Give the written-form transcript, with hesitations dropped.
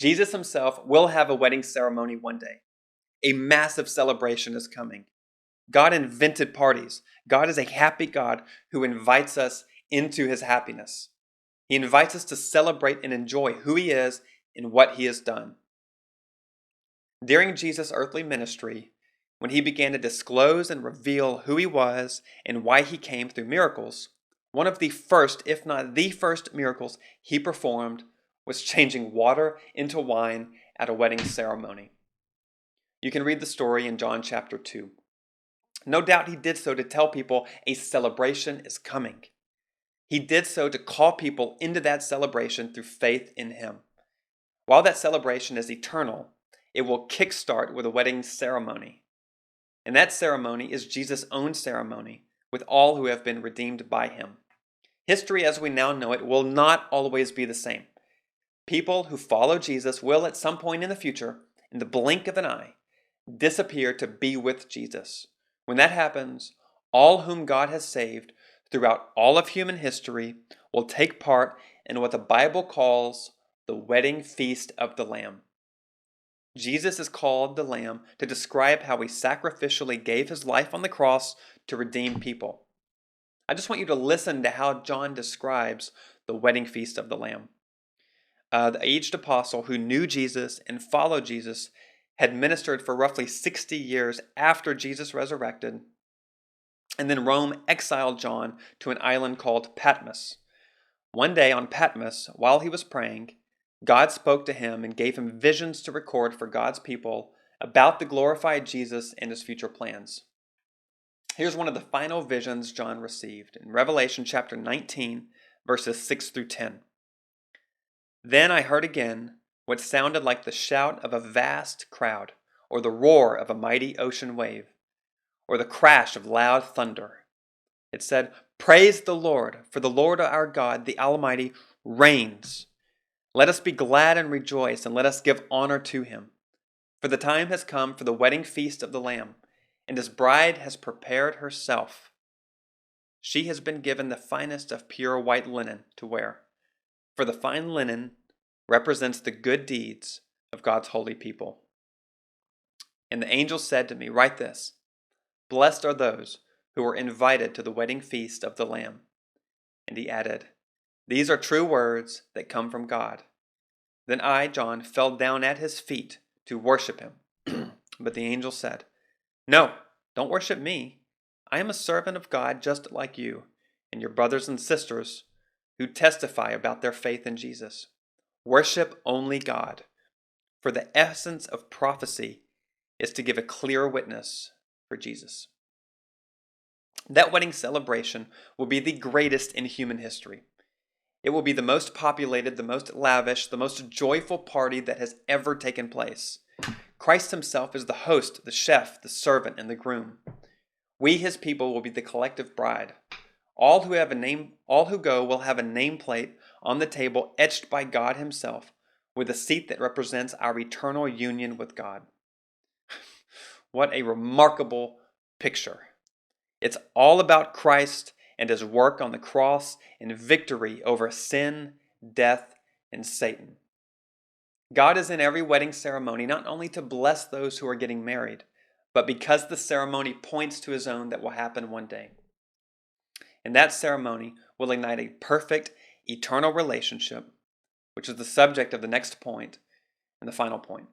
Jesus himself will have a wedding ceremony one day. A massive celebration is coming. God invented parties. God is a happy God who invites us into his happiness. He invites us to celebrate and enjoy who he is and what he has done. During Jesus' earthly ministry, when he began to disclose and reveal who he was and why he came through miracles, one of the first, if not the first miracles he performed was changing water into wine at a wedding ceremony. You can read the story in John chapter 2. No doubt he did so to tell people a celebration is coming. He did so to call people into that celebration through faith in him. While that celebration is eternal, it will kickstart with a wedding ceremony. And that ceremony is Jesus' own ceremony with all who have been redeemed by him. History as we now know it will not always be the same. People who follow Jesus will at some point in the future, in the blink of an eye, disappear to be with Jesus. When that happens, all whom God has saved throughout all of human history will take part in what the Bible calls the wedding feast of the Lamb. Jesus is called the Lamb to describe how he sacrificially gave his life on the cross to redeem people. I just want you to listen to how John describes the wedding feast of the Lamb. The aged apostle who knew Jesus and followed Jesus had ministered for roughly 60 years after Jesus resurrected, and then Rome exiled John to an island called Patmos. One day on Patmos, while he was praying, God spoke to him and gave him visions to record for God's people about the glorified Jesus and his future plans. Here's one of the final visions John received in Revelation chapter 19, verses 6 through 10. Then I heard again what sounded like the shout of a vast crowd, or the roar of a mighty ocean wave, or the crash of loud thunder. It said, "Praise the Lord, for the Lord our God, the Almighty, reigns. Let us be glad and rejoice, and let us give honor to him. For the time has come for the wedding feast of the Lamb, and his bride has prepared herself. She has been given the finest of pure white linen to wear, for the fine linen represents the good deeds of God's holy people." And the angel said to me, "Write this: Blessed are those who are invited to the wedding feast of the Lamb." And he added, "These are true words that come from God." Then I, John, fell down at his feet to worship him. But the angel said, "No, don't worship me. I am a servant of God just like you and your brothers and sisters who testify about their faith in Jesus. Worship only God, for the essence of prophecy is to give a clear witness for Jesus." That wedding celebration will be the greatest in human history. It will be the most populated, the most lavish, the most joyful party that has ever taken place. Christ himself is the host, the chef, the servant, and the groom. We, his people, will be the collective bride. All who go will have a nameplate on the table etched by God himself, with a seat that represents our eternal union with God. What a remarkable picture. It's all about Christ and his work on the cross and victory over sin, death, and Satan. God is in every wedding ceremony not only to bless those who are getting married, but because the ceremony points to his own that will happen one day. And that ceremony will ignite a perfect, eternal relationship, which is the subject of the next point and the final point.